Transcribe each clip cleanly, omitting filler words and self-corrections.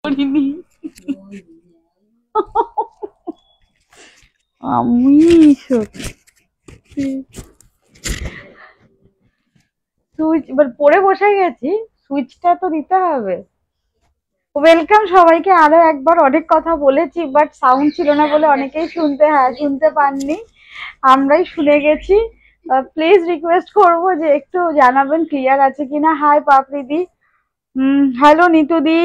করিনি আমি সত্যি সুইচ এবার পরে বসে গেছি, সুইচটা তো দিতে হবে। ওয়েলকাম সবাইকে আরো একবার। অনেক কথা বলেছি বাট সাউন্ড ছিল না বলে অনেকেই শুনতে পাননি, আমরাই শুনে গেছি। প্লিজ রিকোয়েস্ট করবো যে একটু জানাবেন ক্লিয়ার আছে কিনা। হাই পাপড়িদি, হ্যালো নিতুদি,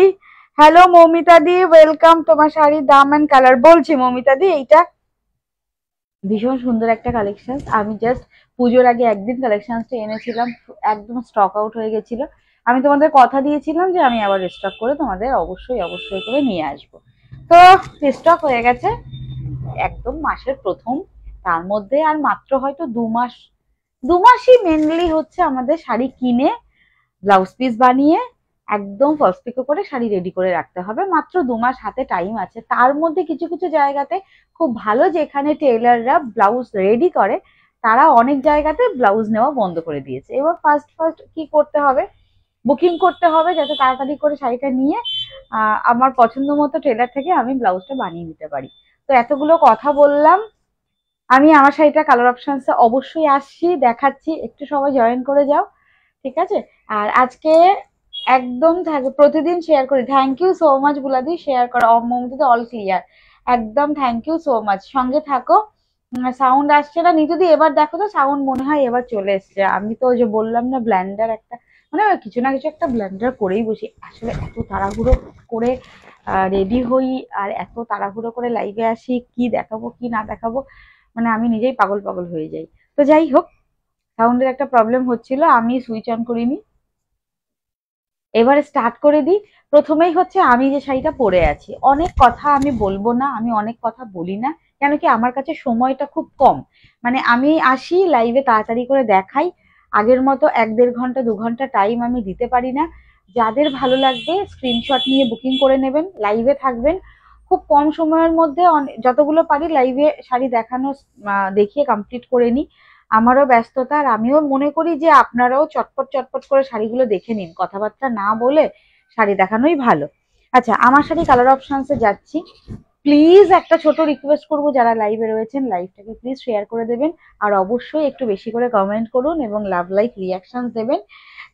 হ্যালো মৌমিতা দি, ওয়েলকাম। তোমার শাড়ির দাম অ্যান্ড কালার বলছি মৌমিতা দি, এইটা ভীষণ সুন্দর একটা কালেকশন। আমি জাস্ট পুজোর আগে একদিন কালেকশনসটা এনেছিলাম, একদম স্টক আউট হয়ে গেছিল। আমি তোমাদের কথা দিয়েছিলাম যে আমি আবার রিস্টক করে তোমাদের অবশ্যই অবশ্যই করে নিয়ে আসবো। তো রিস্টক হয়ে গেছে একদম মাসের প্রথম, তার মধ্যে আর মাত্র হয়তো 2 মাস, 2 মাসই মেনলি হচ্ছে আমাদের শাড়ি কিনে ব্লাউজ পিস বানিয়ে একদম ফার্স্ট পিকো করে শাড়ি রেডি করে রাখতে হবে। মাত্র 2 মাস হাতে টাইম আছে। তার মধ্যে কিছু কিছু জায়গাতে খুব ভালো, যেখানে টেলাররা ব্লাউজ রেডি করে তারা অনেক জায়গাতে ব্লাউজ নেওয়া বন্ধ করে দিয়েছে। এবার ফার্স্ট ফার্স্ট কি করতে হবে, বুকিং করতে হবে যাতে তাড়াতাড়ি করে শাড়িটা নিয়ে আমার পছন্দ মতো টেলার থেকে আমি ব্লাউজটা বানিয়ে নিতে পারি। তো এতগুলো কথা বললাম, আমি আমার শাড়িটা কালার অপশনসে অবশ্যই আসছি, দেখাচ্ছি, একটু সবাই জয়েন করে যাও, ঠিক আছে? আর আজকে একদম থাকবে, প্রতিদিন শেয়ার করি। থ্যাংক ইউ সো মাচ বুলাদি, শেয়ার করা মমতা অল ক্লিয়ার, একদম থ্যাংক ইউ সো মাচ। সঙ্গে থাকো। সাউন্ড আসছে না নিতুদি, এবার দেখো তো সাউন্ড মনে হয় এবার চলে এসছে। আমি তো ওই যে বললাম না ব্ল্যান্ডার একটা, মানে কিছু না কিছু একটা ব্ল্যান্ডার করেই বসি। আসলে এত তাড়াহুড়ো করে রেডি হই আর এত তাড়াহুড়ো করে লাইভে আসি, কি দেখাবো কি না দেখাবো, মানে আমি নিজেই পাগল পাগল হয়ে যাই। তো যাই হোক, সাউন্ডের একটা প্রবলেম হচ্ছিল, আমি সুইচ অন করিনি। এবারে স্টার্ট করে দিই। প্রথমেই হচ্ছে আমি যে শাড়িটা পরে আছি, অনেক কথা আমি বলবো না, আমি অনেক কথা বলি না, কেন কি আমার কাছে সময়টা খুব কম। মানে আমি আসি লাইভে তাড়াতাড়ি করে দেখাই, আগের মতো 1-1.5 ঘন্টা 2 ঘন্টা টাইম আমি দিতে পারি না। যাদের ভালো লাগবে স্ক্রিনশট নিয়ে বুকিং করে নেবেন, লাইভে থাকবেন। খুব কম সময়ের মধ্যে যতগুলো পারি লাইভে শাড়ি দেখানো দেখিয়ে কমপ্লিট করে নিই। আমারও ব্যস্ততা, আর আমিও মনে করি যে আপনারাও চটপট চটপট করে শাড়িগুলো দেখে নিন, কথাবার্তা না বলে শাড়ি দেখানোই ভালো। আচ্ছা, আমার শাড়ি কালার অপশনসে যাচ্ছি। প্লিজ একটা ছোট রিকোয়েস্ট করবো, যারা লাইভে রয়েছেন লাইভটাকে প্লিজ শেয়ার করে দেবেন, আর অবশ্যই একটু বেশি করে কমেন্ট করুন এবং লাভ লাইক রিয়াকশন দেবেন।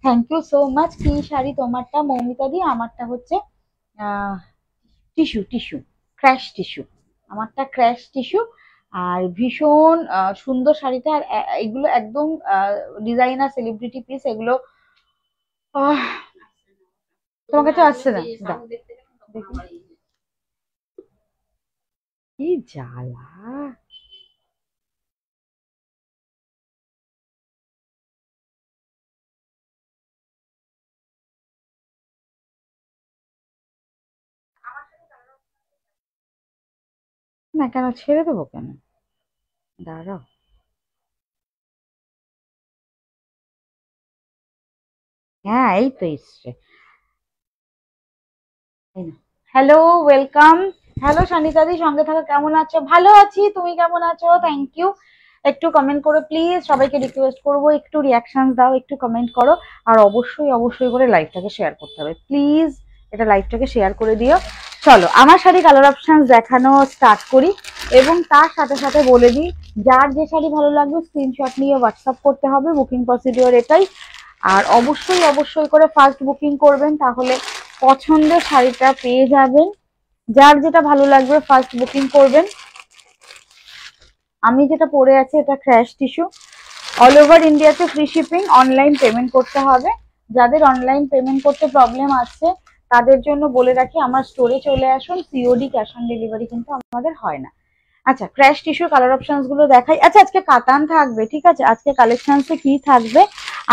Thank you so much. কি শাড়ি তোমারটা মৌমিতা দি? আমারটা হচ্ছে টিস্যু, টিস্যু, ক্র্যাশ টিস্যু। আমারটা ক্র্যাশ টিস্যু, আর ভীষণ সুন্দর শাড়িটা। আর এগুলো একদম ডিজাইনার সেলিব্রিটি পিস এগুলো। তোমার কাছে আসছে না? কি জ্বালা! না কেন, ছেড়ে দেবো কেন, দাঁড়াও। হ্যাঁ এই তো এসছে। Hello, welcome. হ্যালো সনিতাদি, সঙ্গে থাকা, কেমন আছো? ভালো আছি, তুমি কেমন আছো? Thank you. একটু কমেন্ট করো প্লিজ, সবাইকে রিকোয়েস্ট করবো একটু রিয়াকশন দাও, একটু কমেন্ট করো। আর অবশ্যই অবশ্যই করে লাইভটাকে শেয়ার করতে হবে প্লিজ, এটা লাইভটাকে শেয়ার করে দিও। চলো আমার শাড়ি কালার অপশন দেখানো স্টার্ট করি, এবং তার সাথে সাথে বলে দিই যার যে শাড়ি ভালো লাগবে স্ক্রিনশট নিয়ে হোয়াটসঅ্যাপ করতে হবে, বুকিং প্রসিডিওর এটাই। আর অবশ্যই অবশ্যই করে ফার্স্ট বুকিং করবেন, তাহলে পছন্দের শাড়িটা পেয়ে যাবেন। যার যেটা ভালো লাগবে ফার্স্ট বুকিং করবেন। আমি যেটা পরে আছি এটা ক্র্যাশ টিস্যু, অল ওভার ইন্ডিয়াতে ফ্রি শিপিং, অনলাইন পেমেন্ট করতে হবে। যাদের অনলাইন পেমেন্ট করতে প্রবলেম আছে তাদের জন্য বলে রাখি, আমার স্টোরে চলে আসুন, সিওডি ক্যাশ অন ডেলিভারি কিন্তু আমাদের হয় না। আচ্ছা, ক্র্যাশ টিস্যু কালার অপশনস গুলো দেখাই। আচ্ছা, আজকে কাতান থাকবে, ঠিক আছে? আজকে কালেকশনসে কি থাকবে?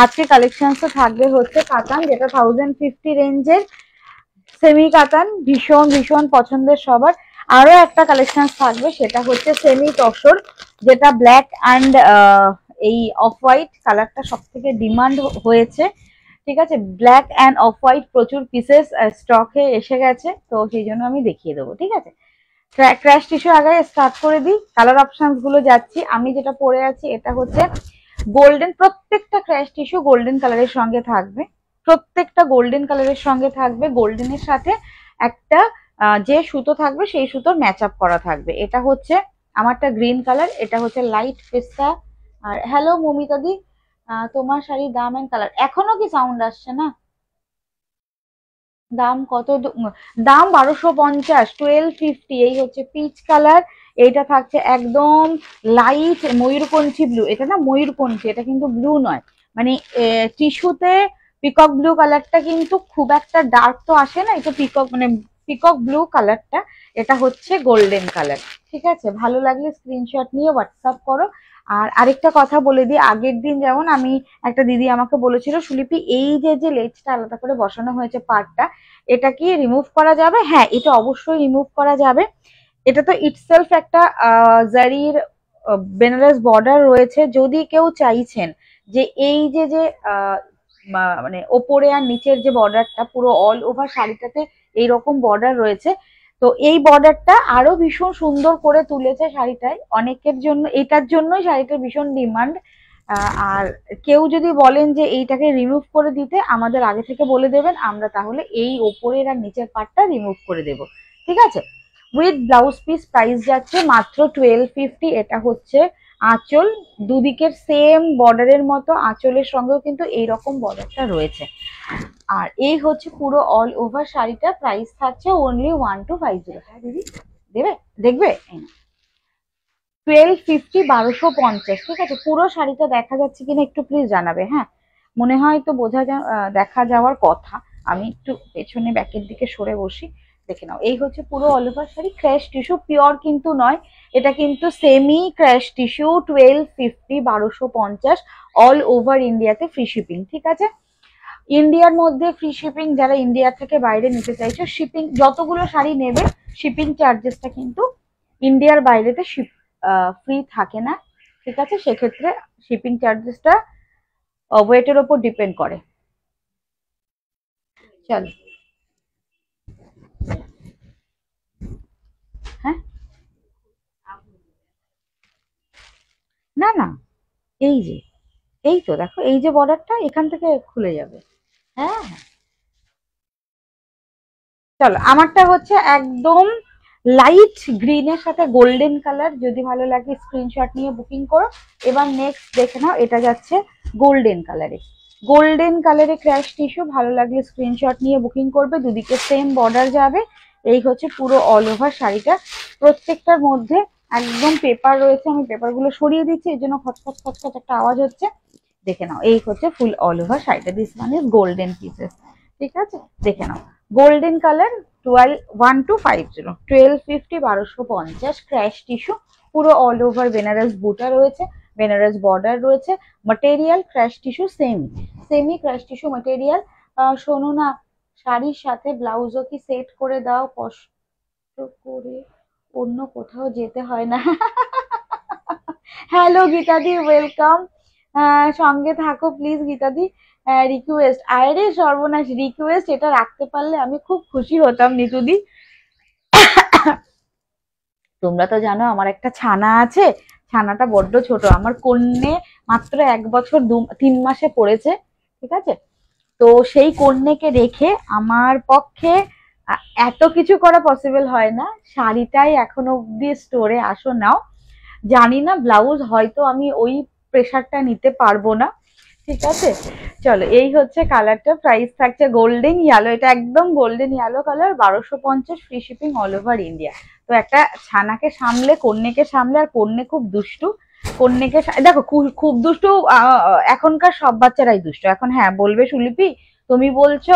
আজকে কালেকশনসে থাকবে হচ্ছে কাতান, যেটা 1050 রেঞ্জের সেমি কাতান, ভীষণ ভীষণ পছন্দের সবার। আরো একটা কালেকশন থাকবে, সেটা হচ্ছে সেমি তসর, যেটা ব্ল্যাক অ্যান্ড এই অফ হোয়াইট কালারটা সব থেকে ডিমান্ড হয়েছে, ঠিক আছে? ব্ল্যাক অ্যান্ড অফ হোয়াইট প্রচুর পিসেস স্টকে এসে গেছে, তো সেই জন্য আমি দেখিয়ে দেবো, ঠিক আছে? ক্র্যাশ টিস্যু আগে স্টার্ট করে দিই, কালার অপশনস গুলো যাচ্ছি। আমি যেটা পরে আছি এটা হচ্ছে গোল্ডেন, প্রত্যেকটা ক্র্যাশ টিস্যু গোল্ডেন কালারের সঙ্গে থাকবে, প্রত্যেকটা গোল্ডেন কালারের সঙ্গে থাকবে, গোল্ডেনের সাথে একটা যে সুতো থাকবে সেই সুতোর ম্যাচ আপ করা থাকবে। এটা হচ্ছে আমারটা গ্রিন কালার, এটা হচ্ছে লাইট পেস্তা। আর হ্যালো মমিতা দি, তোমার শাড়ির দাম এন্ড কালার, এখনো কি সাউন্ড আসছে না? দাম কত? দাম 1250, 1250। এই হচ্ছে পিচ কালার, এইটা থাকছে একদম লাইট ময়ূরপঞ্চী ব্লু। এটা না ময়ূরপঞ্চী, এটা কিন্তু ব্লু নয়, মানে টিস্যুতে পিকক ব্লু কালারটা কিন্তু খুব একটা ডার্ক তো আসে না, এটা পিকক মানে পিকক ব্লু কালারটা। এটা হচ্ছে গোল্ডেন কালার। ঠিক আছে, ভালো লাগলে স্ক্রিনশট নিয়ে হোয়াটসঅ্যাপ করো। আর আরেকটা কথা বলে দিই, আগের দিন যেমন আমি একটা দিদি আমাকে বলেছিল সুলিপি এই যে লেজটা আলাদা করে বসানো হয়েছে পার্টটা, এটা কি রিমুভ করা যাবে? হ্যাঁ, এটা অবশ্যই রিমুভ করা যাবে। এটা তো ইটসেলফ একটা জারির বেনারস বর্ডার রয়েছে। যদি কেউ চাইছেন যে এই যে মানে ওপরে আর নিচের যে বর্ডারটা পুরো অল ওভার শাড়িটাতে এইরকম বর্ডার রয়েছে, তো এই বর্ডারটা আরো ভীষণ সুন্দর করে তুলেছে শাড়িটায়। অনেকের জন্য এটার জন্যই শাড়িটার ভীষণ ডিমান্ড। আর কেউ যদি বলেন যে এইটাকে রিমুভ করে দিতে, আমাদের আগে থেকে বলে দেবেন, আমরা তাহলে এই ওপরের আর নিচের পার্টটা রিমুভ করে দেব। ঠিক আছে, উইথ ব্লাউজ পিস প্রাইস যাচ্ছে মাত্র 1250। এটা হচ্ছে আঁচল, দুদিকের সেম বর্ডারের মতো আঁচলের সঙ্গেও কিন্তু এইরকম বর্ডারটা রয়েছে। আর এই হচ্ছে পুরো অল ওভার শাড়িটা, প্রাইস থাকছে অনলি 1250। হ্যাঁ দিদি দেবে, দেখবে 1250, 1250। ঠিক আছে, পুরো শাড়িটা দেখা যাচ্ছে কিনা একটু প্লিজ জানাবে। হ্যাঁ, মনে হয় তো দেখা যাওয়ার কথা। আমি একটু পেছনে ব্যাকের দিকে সরে বসি, দেখে নাও। এই হচ্ছে পুরো all over sari, crash tissue, pure কিন্তু নয়, এটা কিন্তু semi crush tissue. 1250, 1250, all over ইন্ডিয়াতে ফ্রি শিপিং। ঠিক আছে, ইন্ডিয়ার মধ্যে ফ্রি শিপিং, যারা ইন্ডিয়া থেকে বাইরে নিতে চাইছো, শিপিং যতগুলো শাড়ি নেবে শিপিং চার্জেসটা কিন্তু ইন্ডিয়ার বাইরেতে ফ্রি থাকে না। ঠিক আছে, সেক্ষেত্রে শিপিং চার্জেসটা ওয়েটের ওপর ডিপেন্ড করে। চলো, হ্যাঁ না না, এই যে এই তো দেখো, এই যে বর্ডারটা এখান থেকে খুলে যাবে। হ্যাঁ হ্যাঁ, চলো আমারটা হচ্ছে একদম লাইট গ্রিনের সাথে গোল্ডেন কালার। যদি ভালো লাগে স্ক্রিনশট নিয়ে বুকিং করো। এবার নেক্সট দেখে নাও, এটা যাচ্ছে গোল্ডেন কালারে। গোল্ডেন কালারে ক্র্যাশ টিস্যু, ভালো লাগলে স্ক্রিনশট নিয়ে বুকিং করবে। দুদিকে সেম বর্ডার যাবে। এই হচ্ছে পুরো অল ওভার শাড়িটা, প্রত্যেকটার মধ্যে একদম পেপার রয়েছে। আমি পেপারগুলো সরিয়ে দিচ্ছি, এই জন্য খচখচ খচখচ একটা আওয়াজ হচ্ছে। দেখে নাও, এই হচ্ছে ফুল অল ওভার শাড়িটা। This one is golden pieces. ঠিক আছে, দেখে নাও, গোল্ডেন কালার। 1250, 1250, 1250, ক্র্যাশ টিস্যু, পুরো অল ওভার বেনারস বুটা রয়েছে, বেনারস বর্ডার রয়েছে। Material crush tissue, semi crush tissue material. শোনো না, শাড়ির সাথে ব্লাউজও কি সেট করে দাও, কষ্ট করে অন্য কোথাও যেতে হয় না। হ্যালো গীতাদি, ওয়েলকাম। সঙ্গে থাকো প্লিজ গীতাদি। রিকোয়েস্ট, আরে সর্বনাশ, রিকোয়েস্ট এটা রাখতে পারলে আমি খুব খুশি হতাম নিতুদি। তোমরা তো জানো আমার একটা ছানা আছে, ছানাটা বড্ড ছোট, আমার কন্যে মাত্র 1 বছর 3 মাসে পড়েছে। ঠিক আছে, তো সেই কন্যাকে রেখে আমার পক্ষে এত কিছু করা পসিবল হয় না। শাড়িটাই এখনো অব্দি স্টোরে আসো নাও, জানি না ব্লাউজ হয়তো আমি ওই প্রেশারটা নিতে পারবো না। ঠিক আছে, চলো এই হচ্ছে কালারটা, প্রাইস থাকছে গোল্ডেন ইয়েলো, এটা একদম golden yellow colour, 1250, free shipping all over India. তো একটা ছানাকে সামলে, কন্যাকে সামলে, আর কন্যা খুব দুষ্টু, কন্যাকে দেখো খুব দুষ্টু। এখনকার সব বাচ্চারাই দুষ্টু এখন। হ্যাঁ বলবে সুলিপি, তুমি বলছো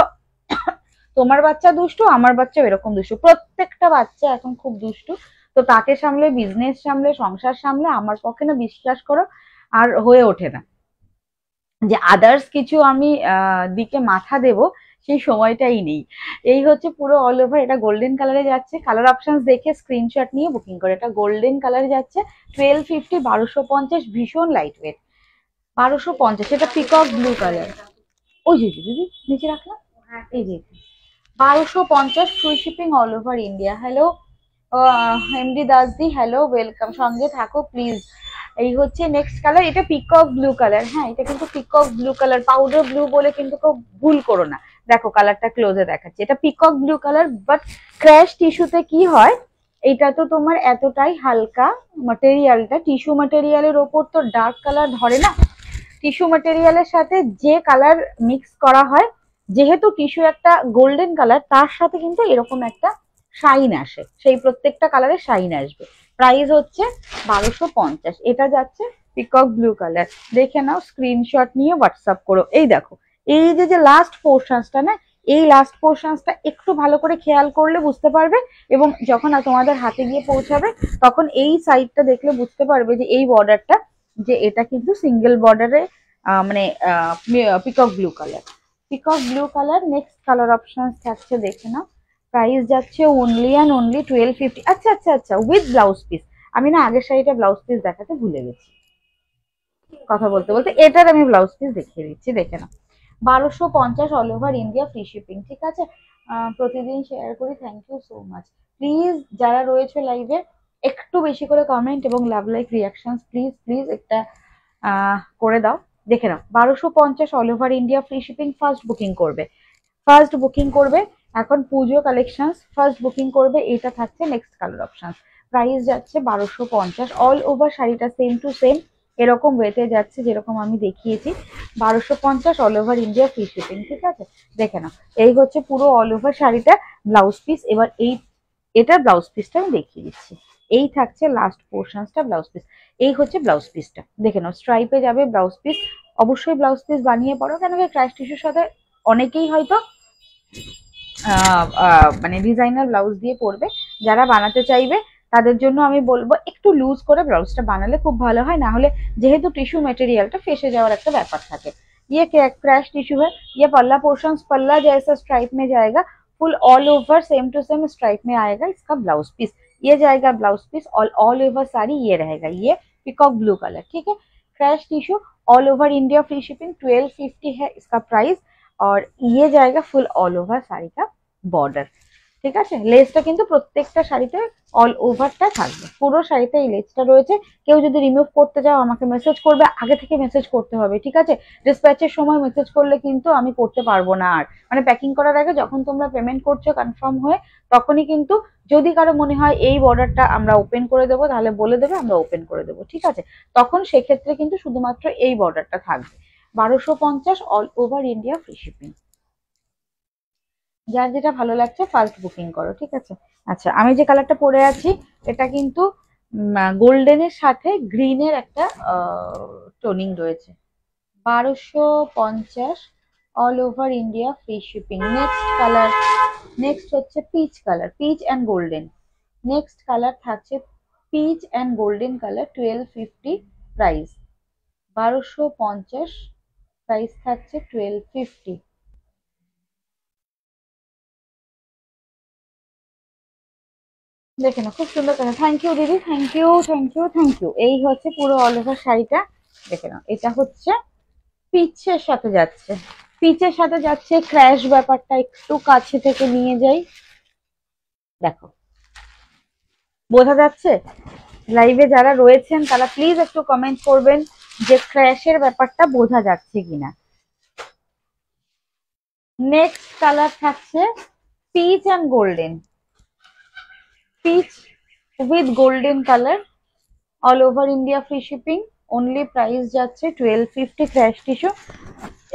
তোমার বাচ্চা দুষ্টু, আমার বাচ্চা এরকম দুষ্টু, প্রত্যেকটা বাচ্চা এখন খুব দুষ্টু। তো তাকে সামলে, বিজনেস সামলে, সংসার সামলে আমার পক্ষে না, বিশ্বাস করো, আর হয়ে ওঠে না যে আদার্স কিছু আমি দিকে মাথা দেব, সেই সময়টাই নেই। এই হচ্ছে পুরো অল ওভার, এটা গোল্ডেন কালারে যাচ্ছে। কালার অপশনস দেখে স্ক্রিনশট নিয়ে বুকিং করে। এটা গোল্ডেন কালারে যাচ্ছে, 1250, 1250, ভীষণ লাইট ওয়েট। 1250, এটা পিকক ব্লু কালার। ওই যে দিদি নিচে রাখলাম, এই যে 1250, free shipping all over India. Hello MD দাসদি, হ্যালো ওয়েলকাম, সঙ্গে থাকো প্লিজ। এই হচ্ছে নেক্সট কালার, এটা পিকক ব্লু কালার। হ্যাঁ, এটা কিন্তু peacock blue colour, powder blue বলে কিন্তু কেউ ভুল করো না, দেখো কালারটা ক্লোজে দেখাচ্ছি, এটা peacock blue colour, but crush টিস্যুতে কি হয়, এটা তো তোমার এতটাই হালকা ম্যাটেরিয়ালটা, টিস্যু ম্যাটেরিয়ালের ওপর তো ডার্ক কালার ধরে না, টিস্যু ম্যাটেরিয়ালের সাথে যে কালার মিক্স করা হয়, যেহেতু টিস্যু একটা গোল্ডেন কালার, তার সাথে কিন্তু এরকম একটা শাইন আসে, সেই প্রত্যেকটা কালারে শাইন আসবে। প্রাইস হচ্ছে 1250, এটা যাচ্ছে পিকক ব্লু কালার। দেখে নাও, স্ক্রিনশট নিয়ে হোয়াটসঅ্যাপ করো। এই দেখো, এই যে লাস্ট পোর্শনসটা না, এই লাস্ট পোর্শনসটা একটু ভালো করে খেয়াল করলে বুঝতে পারবে, এবং যখন তোমাদের হাতে গিয়ে পৌঁছাবে তখন এই সাইডটা দেখলে বুঝতে পারবে যে এই বর্ডারটা, যে এটা কিন্তু সিঙ্গেল বর্ডারে মানে peacock blue colour, peacock blue colour. Next colour option থাকছে, দেখে নাও, প্রাইস যাচ্ছে অনলি অ্যান্ড অনলি 1250। আচ্ছা আচ্ছা আচ্ছা, উইথ ব্লাউজ পিস। আমি না আগের শাড়িটা ব্লাউজ পিস দেখাতে ভুলে গেছি, কথা বলতে বলতে এটার আমি ব্লাউজ পিস দেখিয়ে দিচ্ছি, দেখে নাও। 1250 all over India, free shipping, ঠিক আছে। প্রতিদিন শেয়ার করি, thank you so much. Please যারা রয়েছে লাইভে একটু বেশি করে কমেন্ট এবং love like reaction please please একটা করে দাও। দেখে নাও, 1250 all over India, free shipping. First booking করবে, ফার্স্ট বুকিং করবে এখন পুজো কালেকশন, ফার্স্ট বুকিং করবে, এটা থাকছে নেক্সট কালার অপশন। প্রাইস যাচ্ছে 1250, অল ওভার শাড়িটা সেম টু সেম এরকম ওয়েতে যাচ্ছে যেরকম আমি দেখিয়েছি, 1250 all over India, free shipping, ঠিক আছে। দেখে নাও, এই হচ্ছে পুরো অল ওভার শাড়িটা ব্লাউজ পিস। এবার এটার ব্লাউজ পিসটা আমি দেখিয়ে দিচ্ছি, এই থাকছে লাস্ট পোর্শনসটা ব্লাউজ পিস, এই হচ্ছে ব্লাউজ পিসটা, দেখে নাও স্ট্রাইপে যাবে ব্লাউজ পিস। অবশ্যই ব্লাউজ পিস বানিয়ে পড়ো, কেন কি ক্রাশ টিস্যুর সাথে অনেকেই হয়তো মানে ডিজাইনার ব্লাউজ দিয়ে পরবে, যারা বানাতে চাইবে তাদের জন্য আমি বলবো একটু লুজ করে ব্লাউজটা বানালে খুব ভালো হয়, না হলে যেহেতু টিস্যু মেটেরিয়ালটা ফেসে যাওয়ার একটা ব্যাপার থাকে। ये क्रैश टिश्यू है, ये पल्ला पोर्शन पल्ला जैसा स्ट्राइप में जाएगा, full all over same to same stripe में आएगा इसका ब्लाउज पीस, ये जाएगा blouse piece. All over sari ये रहेगा, ये पिकॉक ब्लू कलर, ठीक है। Crash tissue all over India, free shipping, 1250 है इसका प्राइस। और ये जाएगा फुल ऑल ओवर साड़ी का बॉर्डर, ঠিক আছে। লেসটা কিন্তু প্রত্যেকটা শাড়িতে অল ওভারটা থাকবে, পুরো শাড়িতে এই লেসটা রয়েছে। কেউ যদি রিমুভ করতে চাও আমাকে মেসেজ করবে, আগে থেকে মেসেজ করতে হবে, ঠিক আছে। ডিসপ্যাচের সময় মেসেজ করলে কিন্তু আমি করতে পারবো না, আর মানে প্যাকিং করার আগে যখন তোমরা পেমেন্ট করছো কনফার্ম হয়ে, তখনই কিন্তু যদি কারো মনে হয় এই বর্ডারটা আমরা ওপেন করে দেবো, তাহলে বলে দেবে, আমরা ওপেন করে দেবো, ঠিক আছে। তখন সেক্ষেত্রে কিন্তু শুধুমাত্র এই বর্ডারটা থাকবে। 1250 all over India, free shipping. যার যেটা ভালো লাগছে ফার্স্ট বুকিং করো, ঠিক আছে। আচ্ছা, আমি যে কালারটা পরে আছি এটা কিন্তু গোল্ডেনের সাথে গ্রিনের একটা টোনিং রয়েছে। 1250 all over India, free shipping. Next colour, next হচ্ছে peach colour, peach and golden. Next colour থাকছে peach and golden colour, 1250 price. 1250 price থাকছে 1250। দেখে না, খুব সুন্দর কালার। থ্যাংক ইউ দিদি, thank you thank you thank you. এই হচ্ছে পুরো অল ওভার শাড়িটা, দেখে নাও। এটা হচ্ছে পিচের সাথে যাচ্ছে, পিচের সাথে যাচ্ছে। ক্র্যাশ ব্যাপারটা একটু কাছে থেকে নিয়ে যাই, দেখো বোঝা যাচ্ছে। লাইভে যারা রয়েছেন তারা প্লিজ একটু কমেন্ট করবেন যে ক্র্যাশের ব্যাপারটা বোঝা যাচ্ছে কিনা। নেক্সট কালার থাকছে peach and golden, peach with golden colour, all over India, free shipping. Only price যাচ্ছে 1250, ক্র্যাশ টিস্যু।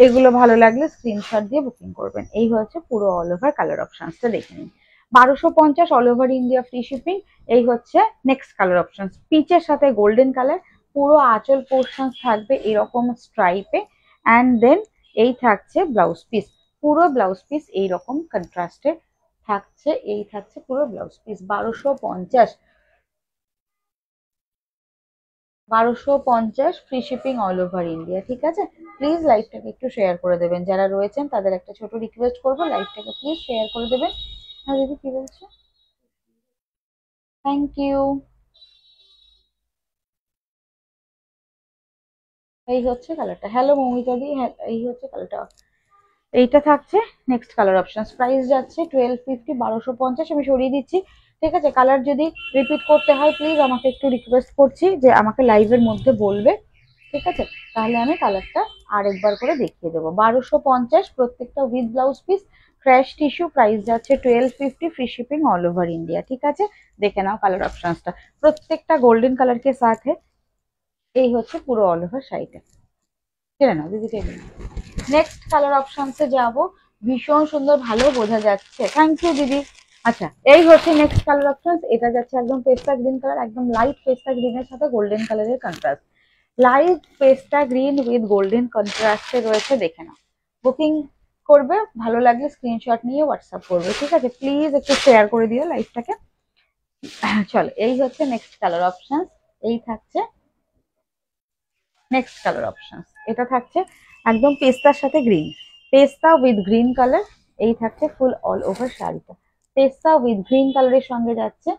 এগুলো ভালো লাগলে স্ক্রিনশট দিয়ে বুকিং করবেন। এই হচ্ছে পুরো অল ওভার কালার অপশনসটা, দেখে নিন। 1250 all over India, free shipping. এই হচ্ছে নেক্সট কালার অপশন, পিচের সাথে গোল্ডেন কালার। পুরো আঁচল পোর্শন থাকবে এরকম স্ট্রাইপে, অ্যান্ড দেন এই থাকছে ব্লাউজ পিস, পুরো ব্লাউজ পিস এইরকম কন্ট্রাস্টে থাকছে। এই থাকছে পুরো blouse piece. 1250 free shipping all over India, ঠিক আছে। প্লিজ লাইভটাকে একটু শেয়ার করে দেবেন, যারা রয়েছেন তাদের একটা ছোট রিকোয়েস্ট করবো, লাইভটাকে প্লিজ শেয়ার করে দেবেন। হ্যাঁ দিদি, কি বলছো? Thank you. এই হচ্ছে কালারটা। হ্যালো মৌমিতা দি, হ্যাঁ এই হচ্ছে কালারটা। এইটা থাকছে নেক্সট কালার অপশন। প্রাইস যাচ্ছে 1250, 1250 আমি সরিয়ে দিচ্ছি, ঠিক আছে। কালার যদি রিপিট করতে হয় প্লিজ আমাকে একটু রিকোয়েস্ট করছি যে আমাকে লাইভের মধ্যে বলবে, ঠিক আছে, তাহলে আমি কালারটা আরেকবার করে দেখিয়ে দেবো। 1250 প্রত্যেকটা with blouse piece, crash tissue, price যাচ্ছে 1250, free shipping all over India. ঠিক আছে, দেখে নাও কালার অপশনসটা, প্রত্যেকটা গোল্ডেন কালার কে সাথ है। এই হচ্ছে পুরো অল ওভার শাড়িটা, টেনে নাও দিদি, টেনে নাও। নেক্সট কালার অপশনসে যাব, ভীষণ সুন্দর, ভালো বোঝা যাচ্ছে, থ্যাংক ইউ দিদি। আচ্ছা, এই হচ্ছে নেক্সট কালার অপশনস, এটা যাচ্ছে একদম পেস্তা গ্রিন কালার, একদম লাইট পেস্তা গ্রিনের সাথে গোল্ডেন কালারের contrast, light pista green with golden কন্ট্রাস্টে রয়েছে, দেখে নাও। বুকিং করবে, ভালো লাগলে স্ক্রিনশট নিয়ে হোয়াটসঅ্যাপ করবে, ঠিক আছে, প্লিজ একটু শেয়ার করে দিও লাইভটাকে। চলো, এই হচ্ছে নেক্সট কালার অপশন, এই থাকছে নেক্সট কালার অপশন, এটা থাকছে একদম পেস্তার সাথে গ্রিন, পেস্তা উইথ গ্রিন কালার, এই থাকছে ফুল অল ওভার শাড়িটা, পেস্তা উইথ গ্রিন কালারের সঙ্গে যাচ্ছে,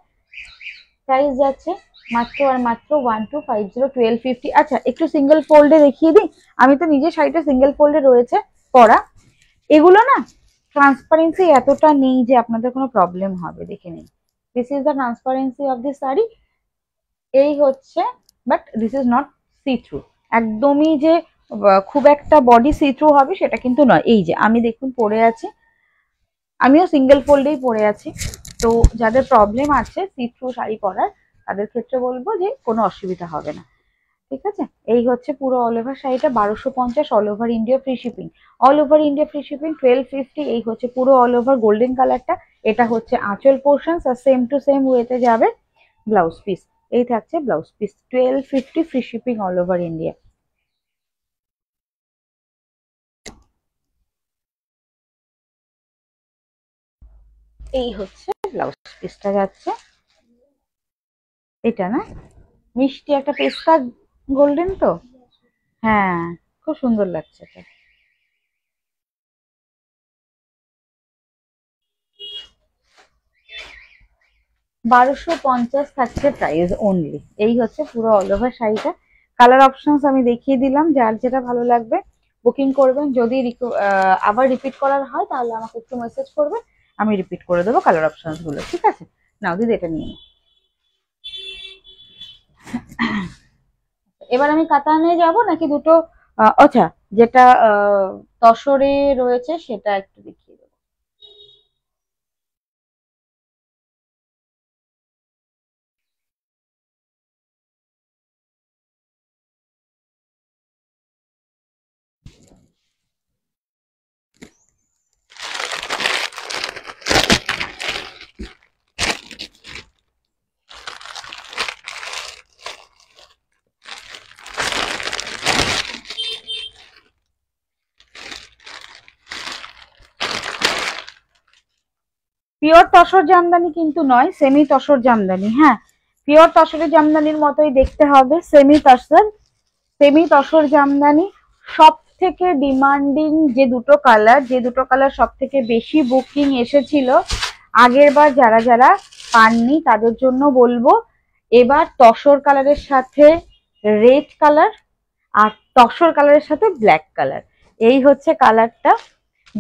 প্রাইস যাচ্ছে মাত্র আর মাত্র 1250, 1250। আচ্ছা, একটু সিঙ্গেল ফোল্ডে দেখিয়ে দিই, আমি তো নিজে শাড়িটা সিঙ্গেল ফোল্ডে রয়েছে পরা, এগুলো না ট্রান্সপারেন্সি এতটা নেই যে আপনাদের কোনো প্রবলেম হবে, দেখে নিন, this is the transparency of this sari, এই হচ্ছে, but this is not see through, একদমই যে খুব একটা বডি সি থ্রু হবে সেটা কিন্তু নয়। এই যে আমি দেখুন পরে আছি, আমিও সিঙ্গেল ফোল্ডেই পরে আছি, তো যাদের প্রবলেম আছে সি থ্রু শাড়ি পরার তাদের ক্ষেত্রে বলবো যে কোনো অসুবিধা হবে না। ঠিক আছে, এই হচ্ছে পুরো অল ওভার শাড়িটা, 1250 all over India free shipping, all over India free shipping 1250। এই হচ্ছে পুরো অল ওভার গোল্ডেন কালারটা, এটা হচ্ছে আঁচল পোর্শন, আর সেম টু সেম ওয়েতে যাবে ব্লাউজ পিস, এই থাকছে blouse piece, 1250 free shipping all over India. এই হচ্ছে ব্লাউজ পিসটা যাচ্ছে, এটা না মিষ্টি একটা পেস্তা গোল্ডেন তো, হ্যাঁ খুব সুন্দর লাগছে এটা। 1250 থাকছে প্রাইস অনলি। এই হচ্ছে পুরো অল ওভার শাড়িটা, কালার অপশনস আমি দেখিয়ে দিলাম, যার যেটা ভালো লাগবে বুকিং করবেন, যদি আবার রিপিট করার হয় তাহলে আমাকে একটু মেসেজ করবে, আমি রিপিট করে দেবো কালার অপশনস গুলো, ঠিক আছে। নাও দিদি এটা নিয়ে নাও। এবার আমি কাতানে যাব নাকি দুটো, আচ্ছা যেটা তসরে রয়েছে সেটা একটু দেখিয়ে দেবো। পিওর তসর জামদানি কিন্তু নয়, সেমি তসর জামদানি, হ্যাঁ পিওর তসরের জামদানির মতোই দেখতে হবে, সেমি তসর, সেমি তসর জামদানি। সব থেকে ডিমান্ডিং যে দুটো কালার, যে দুটো কালার সব থেকে বেশি বুকিং এসেছিল আগের বার, যারা যারা পাননি তাদের জন্য বলবো, এবার তসর কালারের সাথে রেড কালার আর তসর কালারের সাথে ব্ল্যাক কালার, এই হচ্ছে কালারটা,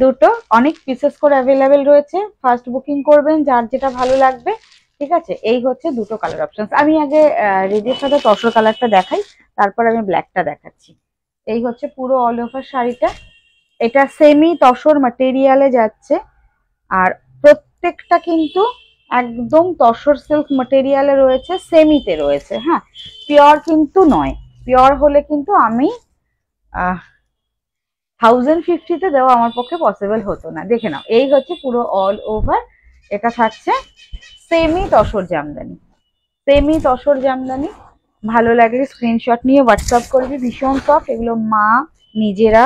দুটো অনেক পিসেস করে অ্যাভেলেবেল রয়েছে, ফার্স্ট বুকিং করবেন যার যেটা ভালো লাগবে, ঠিক আছে। এই হচ্ছে দুটো কালার অপশন, আমি আগে রেডের সাথে তসর কালারটা দেখাই, তারপর আমি ব্ল্যাকটা দেখাচ্ছি। এই হচ্ছে পুরো অল ওভার শাড়িটা, এটা সেমি তসর ম্যাটেরিয়ালে যাচ্ছে, আর প্রত্যেকটা কিন্তু একদম তসর সিল্ক ম্যাটেরিয়ালে রয়েছে, সেমিতে রয়েছে, হ্যাঁ পিওর কিন্তু নয়, পিওর হলে কিন্তু আমি 1050-তে দেওয়া আমার পক্ষে পসিবল হতো না। দেখে নাও, এই হচ্ছে পুরো অল ওভার, এটা থাকছে সেমি তসর জামদানি, সেমি তসর জামদানি, ভালো লাগলে স্ক্রিনশট নিয়ে হোয়াটসঅ্যাপ করবি, ভীষণ সফট, এগুলো মা নিজেরা,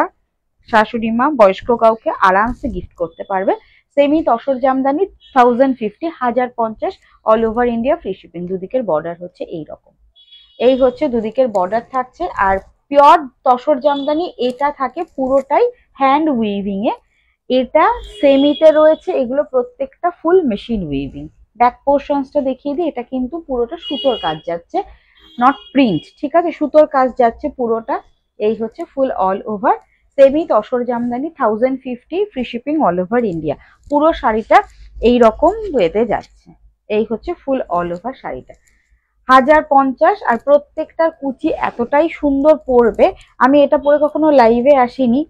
শাশুড়ি মা, বয়স্ক কাউকে আরামসে গিফট করতে পারবে। Semi tussar Jamdani 1050, 1050 all over India free shipping, দুদিকের বর্ডার হচ্ছে এইরকম, এই হচ্ছে দুদিকের বর্ডার থাকছে। আর পিওর তসর জামদানি এটা থাকে পুরোটাই হ্যান্ড উইভিং এ, এটা সেমিতে রয়েছে, এগুলো প্রত্যেকটা ফুল মেশিন উইভিং। ব্যাক পোর্শনসটা দেখিয়ে দিই, এটা কিন্তু পুরোটা সুতোর কাজ যাচ্ছে, নট প্রিন্ট, ঠিক আছে, সুতোর কাজ যাচ্ছে পুরোটা। এই হচ্ছে full all over semi tussar Jamdani, 1050 free shipping all over India, পুরো শাড়িটা এইরকম ওয়েতে যাচ্ছে। এই হচ্ছে ফুল অল ওভার শাড়িটা, 1050, আর প্রত্যেকটার কুচি এতটাই সুন্দর পড়বে। আমি এটা পরে কখনো লাইভে আসিনি,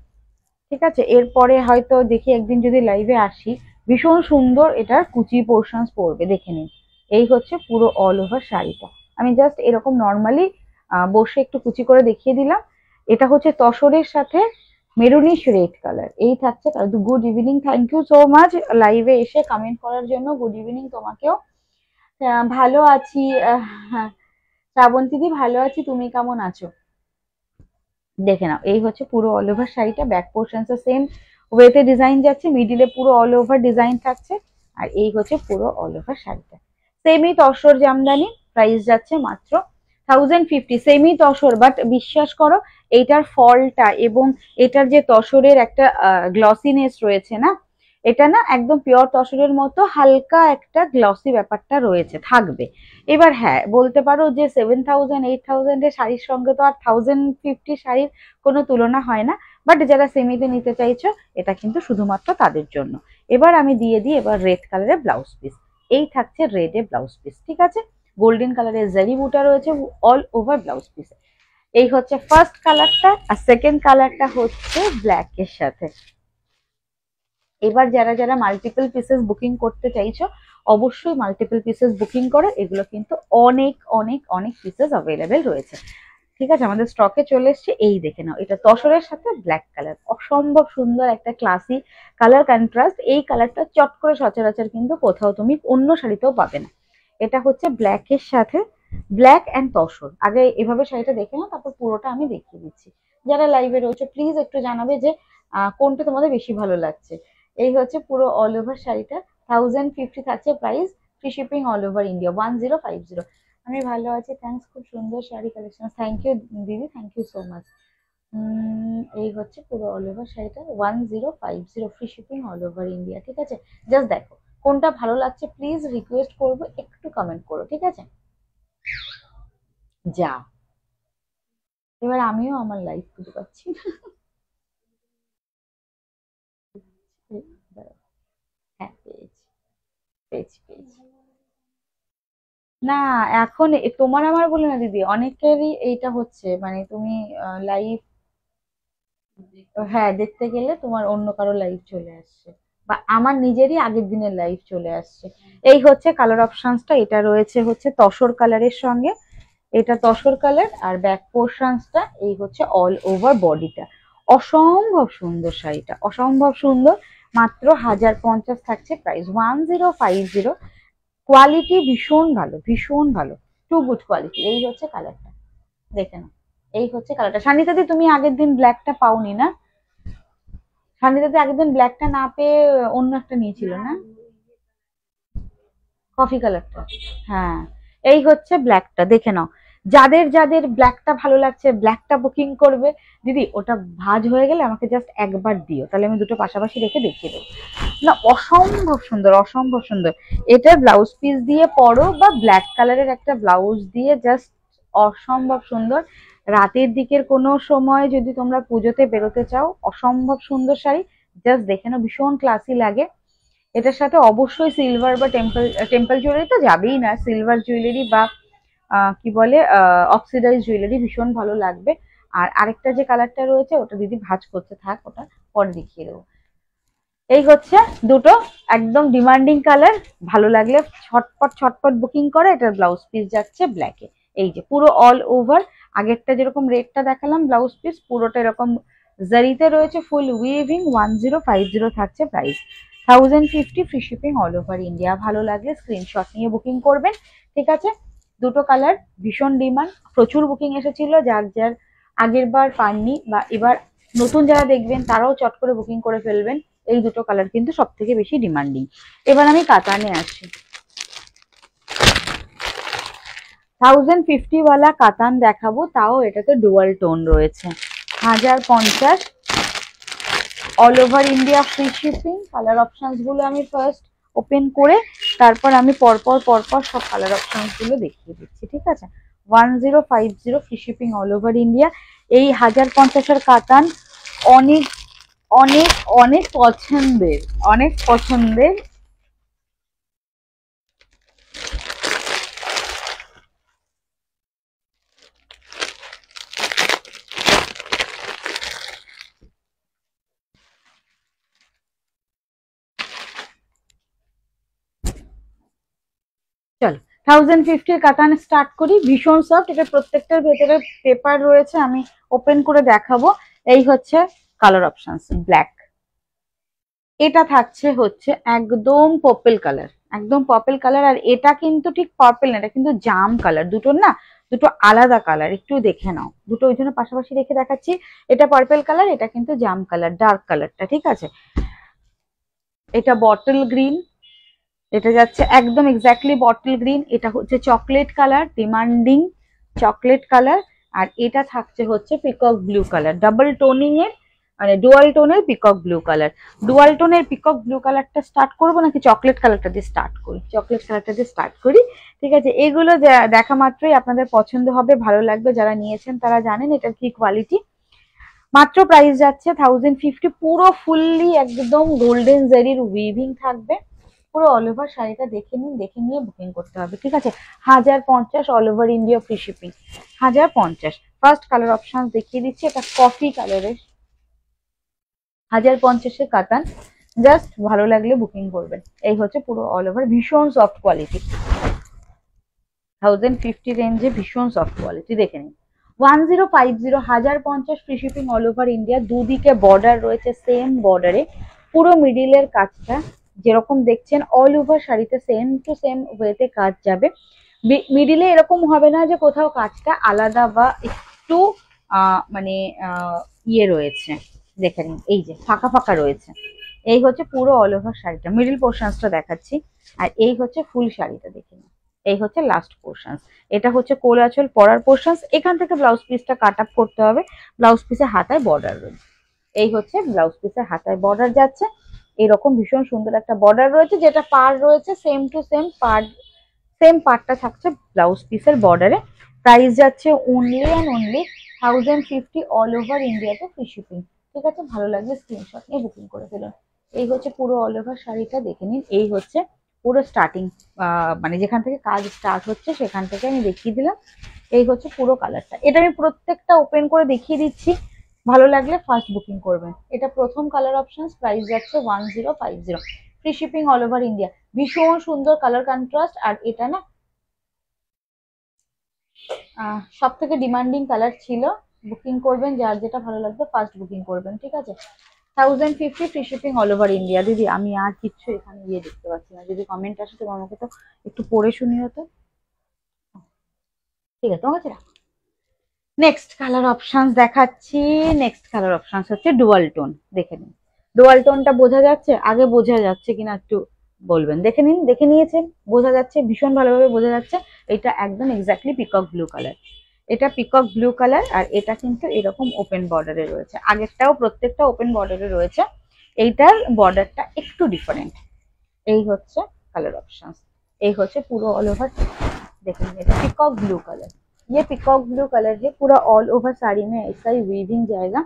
ঠিক আছে, এরপরে হয়তো দেখি একদিন যদি লাইভে আসি। ভীষণ সুন্দর এটার কুচি পোর্শনস পড়বে, দেখে নিন। এই হচ্ছে পুরো অল ওভার শাড়িটা। আমি জাস্ট এরকম নর্মালি বসে একটু কুচি করে দেখিয়ে দিলাম। এটা হচ্ছে তসরের সাথে মেরুনিশ রেড কালার। এই থাকছে। Good evening, thank you so much লাইভে এসে কমেন্ট করার জন্য। গুড ইভিনিং তোমাকেও। ভালো আছি। হ্যাঁ, শ্রাবন্তীদি ভালো আছি, তুমি কেমন আছো? দেখে নাও, এই হচ্ছে পুরো অল ওভার শাড়িটা। ব্যাক পোর্শনস সেম ওয়েতে ডিজাইন যাচ্ছে, মিডিলে পুরো অল ওভার ডিজাইন থাকছে। আর এই হচ্ছে পুরো অল ওভার শাড়িটা। সেমি তসর জামদানি, প্রাইস যাচ্ছে মাত্র 1050। সেমি তসর, বাট বিশ্বাস করো এইটার ফলটা এবং এটার যে তসরের একটা গ্লসিনেস রয়েছে না, এটা না একদম পিওর তসরের মতো হালকা একটা গ্লসি ব্যাপারটা রয়েছে, থাকবে। এবার হ্যাঁ, বলতে পারো যে 7000 8000 এর শাড়ির সঙ্গে তো আর 1050 শাড়ির কোনো তুলনা হয় না, বাট যারা সেমিতে নিতে চাইছো এটা কিন্তু শুধুমাত্র তাদের জন্য। এবার আমি দিয়ে দিই এবার রেড কালারের ব্লাউজ পিস। এই থাকছে রেডে ব্লাউজ পিস, ঠিক আছে। গোল্ডেন কালারের জারি বুটা রয়েছে অল ওভার ব্লাউজ পিস। এই হচ্ছে ফার্স্ট কালারটা, আর সেকেন্ড কালারটা হচ্ছে ব্ল্যাক এর সাথে। এবার যারা যারা মাল্টিপল পিসেস বুকিং করতে চাইছো অবশ্যই মাল্টিপল পিসেস বুকিং করো, এগুলো কিন্তু অনেক অনেক অনেক পিসেস অ্যাভেলেবেল রয়েছে, ঠিক আছে। আমাদের স্টকে চলে এসছে। এই দেখে নাও, এটা তসরের সাথে ব্ল্যাক কালার, অসম্ভব সুন্দর একটা ক্লাসি কালার কন্ট্রাস্ট। এই কালারটা চট করে সচরাচর কিন্তু কোথাও তুমি অন্য শাড়িতেও পাবে না। এটা হচ্ছে ব্ল্যাক এর সাথে ব্ল্যাক অ্যান্ড তসর। আগে এভাবে শাড়িটা দেখে নাও, তারপর পুরোটা আমি দেখিয়ে দিচ্ছি। যারা লাইভে রয়েছে প্লিজ একটু জানাবে যে কোনটা তোমাদের বেশি ভালো লাগছে। এই হচ্ছে পুরো অল ওভার শাড়িটা। 1050 থাকছে price, free shipping all over India 1050। আমি ভালো আছি, থ্যাঙ্কস, খুব সুন্দর শাড়ি কালেকশন, থ্যাংক ইউ দিদি, থ্যাংক ইউ সো মাচ। এই হচ্ছে পুরো অল ওভার শাড়িটা 1050, free shipping all over India, ঠিক আছে। জাস্ট দেখো কোনটা ভালো লাগছে, প্লিজ রিকোয়েস্ট করবো একটু কমেন্ট করো, ঠিক আছে। যা, এবার আমিও আমার লাইফ খুঁজে পাচ্ছি না। হ্যাঁ, পেয়েছি পেয়েছি পেয়েছি। না, এখন তোমার আমার বলে না দিদি, অনেকেরই এইটা হচ্ছে, মানে তুমি লাইভ, হ্যাঁ, দেখতে গেলে তোমার অন্য কারো লাইভ চলে আসছে, বা আমার নিজেরই আগের দিনের লাইভ চলে আসছে। এই হচ্ছে কালার অপশনসটা। এটা রয়েছে হচ্ছে তসর কালারের সঙ্গে, এটা তসর কালার, আর ব্যাক পোর্শনসটা এই হচ্ছে অল ওভার বডিটা। অসম্ভব সুন্দর শাড়িটা, অসম্ভব সুন্দর। মাত্র 1050 থাকছে প্রাইস, 1050। কোয়ালিটি ভীষণ ভালো, ভীষণ ভালো, টু গুড কোয়ালিটি। এই হচ্ছে কালারটা, দেখে নাও। এই হচ্ছে কালারটা। সানিতাদি তুমি আগের দিন ব্ল্যাকটা পাওনি না? সানিতাদি আগের দিন ব্ল্যাকটা না পেয়ে অন্য একটা নিয়েছিল না, কফি কালারটা। হ্যাঁ, এই হচ্ছে ব্ল্যাকটা, দেখে নাও। যাদের যাদের ব্ল্যাকটা ভালো লাগছে ব্ল্যাকটা বুকিং করবে। দিদি ওটা ভাঁজ হয়ে গেলে আমাকে জাস্ট একবার দিও, তাহলে আমি দুটো পাশাপাশি রেখে দেখিয়ে দেবো। না, অসম্ভব সুন্দর, অসম্ভব সুন্দর। এটা ব্লাউজ পিস দিয়ে পরো বা ব্ল্যাক কালারের একটা ব্লাউজ দিয়ে, জাস্ট অসম্ভব সুন্দর। রাতের দিকের কোনো সময় যদি তোমরা পুজোতে বেরোতে চাও, অসম্ভব সুন্দর শাড়ি। জাস্ট দেখে নাও, ভীষণ ক্লাসি লাগে। এটার সাথে অবশ্যই সিলভার বা টেম্পল জুয়েলারি তো যাবেই না, সিলভার জুয়েলারি বা কি বলে অক্সিডাইজ জুয়েলারি ভীষণ ভালো লাগবে। আর আরেকটা যে কালারটা রয়েছে ওটা দিদি ভাঁজ করতে থাক, ওটা পরে দেখিয়ে দেবো। এই হচ্ছে দুটো একদম ডিমান্ডিং কালার, ভালো লাগলে ছটপট ছটপট বুকিং করে। এটার ব্লাউজ পিস যাচ্ছে ব্ল্যাকে। এই যে পুরো অল ওভার, আগেরটা যেরকম রেডটা দেখালাম ব্লাউজ পিস, পুরোটা এরকম জারিতে রয়েছে, ফুল উইভিং। 1050 থাকছে price, 1050, free shipping all over India. ভালো লাগলে স্ক্রিনশট নিয়ে বুকিং করবেন, ঠিক আছে। দুটো কালার ভীষণ ডিমান্ড, প্রচুর বুকিং এসেছিল। যার যার আগের বার পাননি বা এবার নতুন যারা দেখবেন তারাও চট করে বুকিং করে ফেলবেন। এই দুটো কালার কিন্তু সব থেকে বেশি ডিমান্ডিং। এবার আমি কাতানে আসি। 1050 ওয়ালা কাতান দেখাবো, তাও এটাতে ডুয়াল টোন রয়েছে। 1050, all over India, free shipping. Colour options গুলো আমি ফার্স্ট ওপেন করে তারপর আমি পরপর পরপর সব কালার অপশনস গুলো দেখিয়ে দিচ্ছি, ঠিক আছে। 1050, free shipping all over India. এই 1050 কাতান অনেক অনেক অনেক পছন্দের, অনেক পছন্দের। 1050 কাতান স্টার্ট করি, ভীষণ সফট। এটা প্রত্যেকটার ভেতরে পেপার রয়েছে, আমি ওপেন করে দেখাবো। এই হচ্ছে কালার অপশনস, ব্ল্যাক। এটা থাকছে হচ্ছে একদম পার্পল কালার, একদম পার্পল কালার। আর এটা কিন্তু ঠিক পার্পল না, এটা কিন্তু জাম কালার। দুটো না, দুটো আলাদা কালার, একটু দেখে নাও। দুটো ওই জন্য পাশাপাশি রেখে দেখাচ্ছি। এটা পার্পল কালার, এটা কিন্তু জাম কালার, ডার্ক কালারটা, ঠিক আছে। এটা বটল গ্রিন, এটা যাচ্ছে একদম এক্স্যাক্টলি বটল গ্রিন। এটা হচ্ছে chocolate colour, demanding chocolate colour. আর এটা থাকছে হচ্ছে peacock blue colour, double toning এর মানে ডুয়াল টোনের পিকক ব্লু কালার। ডুয়াল টোনের পিকক ব্লু কালারটা স্টার্ট করবো নাকি চকলেট কালারটা দিয়ে স্টার্ট করি? চকলেট কালারটা দিয়ে স্টার্ট করি, ঠিক আছে। এগুলো দেখা মাত্রই আপনাদের পছন্দ হবে, ভালো লাগবে। যারা নিয়েছেন তারা জানেন এটার কি কোয়ালিটি। মাত্র প্রাইস যাচ্ছে 1050। পুরো ফুললি একদম গোল্ডেন জেরির উইভিং থাকবে। পুরো অল ওভার শাড়িটা দেখে নিন, দেখে নিয়ে বুকিং করতে হবে, ঠিক আছে। 1050 all over India free shipping, 1050। First colour option দেখিয়ে দিচ্ছি, এটা কফি কালারের, 1050 কাতান। জাস্ট ভালো লাগলে বুকিং করবেন। এই হচ্ছে পুরো অল ওভার, ভীষণ সফট কোয়ালিটি, 1050 রেঞ্জে ভীষণ সফট কোয়ালিটি, দেখে নিন। 1050, 1050 free shipping all over India. দুদিকে বর্ডার রয়েছে, সেম বর্ডারে পুরো মিডিলের কাজটা যেরকম দেখছেন অল ওভার শাড়িতে সেম টু সেম ওয়েতে কাজ যাবে। মিডিলে এরকম হবে না যে কোথাও কাজটা আলাদা বা একটু মানে ইয়ে রয়েছে, দেখে নিন এই যে ফাঁকা ফাঁকা রয়েছে। এই হচ্ছে পুরো অল ওভার শাড়িটা, মিডিল পোর্শনসটা দেখাচ্ছি। আর এই হচ্ছে ফুল শাড়িটা, দেখে নিন। এই হচ্ছে লাস্ট পোর্শনস, এটা হচ্ছে কোল আঁচল পরার পোর্শনস। এখান থেকে ব্লাউজ পিসটা কাট আপ করতে হবে। ব্লাউজ পিসে হাতায় বর্ডার রয়েছে, এই হচ্ছে ব্লাউজ পিসের হাতায় বর্ডার যাচ্ছে। এরকম ভীষণ সুন্দর একটা বর্ডার রয়েছে, যেটা পার রয়েছে same to same per, same পার্টটা থাকছে ব্লাউজ পিসের বর্ডারে। প্রাইস যাচ্ছে only and only 1050 all over ইন্ডিয়াতে ফ্রি শিপিং, ঠিক আছে। ভালো লাগলে স্ক্রিনশট নিয়ে বুকিং করে ফেলুন। এই হচ্ছে পুরো অল ওভার শাড়িটা, দেখে নিন। এই হচ্ছে পুরো স্টার্টিং, মানে যেখান থেকে কাজ স্টার্ট হচ্ছে সেখান থেকে আমি দেখিয়ে দিলাম। এই হচ্ছে পুরো কালারটা। এটা আমি প্রত্যেকটা ওপেন করে দেখিয়ে দিচ্ছি, ভালো লাগলে ফার্স্ট বুকিং করবেন। এটা প্রথম কালার অপশন, প্রাইস যাচ্ছে 1050, free shipping all over India. ভীষণ সুন্দর কালার কন্ট্রাস্ট। আর এটা না সব থেকে ডিমান্ডিং কালার ছিল। বুকিং করবেন, যার যেটা ভালো লাগবে ফার্স্ট বুকিং করবেন, ঠিক আছে। 1050 free shipping all over India. দিদি আমি আর কিচ্ছু এখানে গিয়ে দেখতে পাচ্ছি না, যদি কমেন্ট আসে তোমার আমাকে তো একটু পড়ে শুনিও তো, ঠিক আছে তোমার কাছে রাখো। নেক্সট কালার অপশনস দেখাচ্ছি। নেক্সট কালার অপশনস হচ্ছে ডুয়াল টোন, দেখে নিন। ডুয়াল টোনটা বোঝা যাচ্ছে? আগে বোঝা যাচ্ছে কিনা একটু বলবেন। দেখে নিন, দেখে নিয়েছেন, বোঝা যাচ্ছে, ভীষণ ভালোভাবে বোঝা যাচ্ছে। এটা একদম এক্স্যাক্টলি পিকক ব্লু কালার, এটা পিকক ব্লু কালার। আর এটা কিন্তু এরকম ওপেন বর্ডারে রয়েছে, আগেরটাও প্রত্যেকটা ওপেন বর্ডারে রয়েছে, এইটার বর্ডারটা একটু ডিফারেন্ট। এই হচ্ছে কালার অপশনস, এই হচ্ছে পুরো অল ওভার, देखिए ये पिकॉक ब्लू कलर, ये पिकॉक ब्लू कलर है। पूरा ऑल ओवर साड़ी में ऐसा ही वीविंग जाएगा,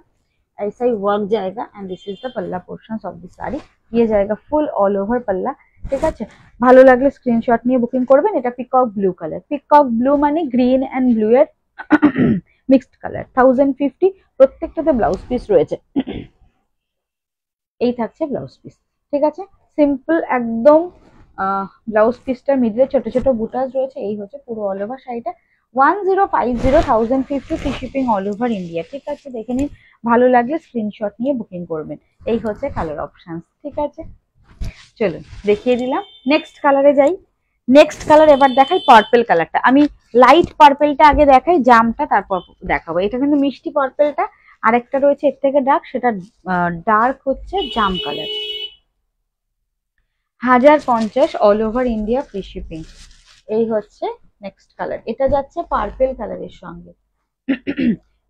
ऐसा ही वर्क जाएगा। एंड दिस इज द पल्ला पोर्शन ऑफ द साड़ी, ये जाएगा फुल ऑल ओवर पल्ला, ঠিক আছে। ভালো লাগলে স্ক্রিনশট নিয়ে বুকিং করবেন। এটা peacock blue colour, peacock blue মানে গ্রিন এন্ড ব্লু এর মিক্সড কালার। 1050, প্রত্যেকটাতে ব্লাউজ পিস রয়েছে। এই থাকছে ব্লাউজ পিস, ঠিক আছে। সিম্পল একদম ব্লাউজ পিসটার মিডলে ছোট ছোট বুটাস রয়েছে। এই হচ্ছে পুরো অল ওভার শাড়িটা। 1050, 1050 free shipping all over India, ঠিক আছে। দেখে নিন, ভালো লাগলে স্ক্রিনশট নিয়ে বুকিং করবেন। এই হচ্ছে কালার অপশন, ঠিক আছে। চলুন দেখিয়ে দিলাম, নেক্সট কালারে যাই। নেক্সট কালার এবার দেখাই পার্পল কালারটা। আমি লাইট পার্পলটা আগে দেখাই, জামটা তারপর দেখাবো। এটা কিন্তু মিষ্টি পার্পলটা, আরেকটা রয়েছে এর থেকে ডার্ক, সেটা ডার্ক হচ্ছে জাম colour. 1050 all over India free shipping. এই হচ্ছে নেক্সট কালার, এটা যাচ্ছে পার্পল কালারের সঙ্গে।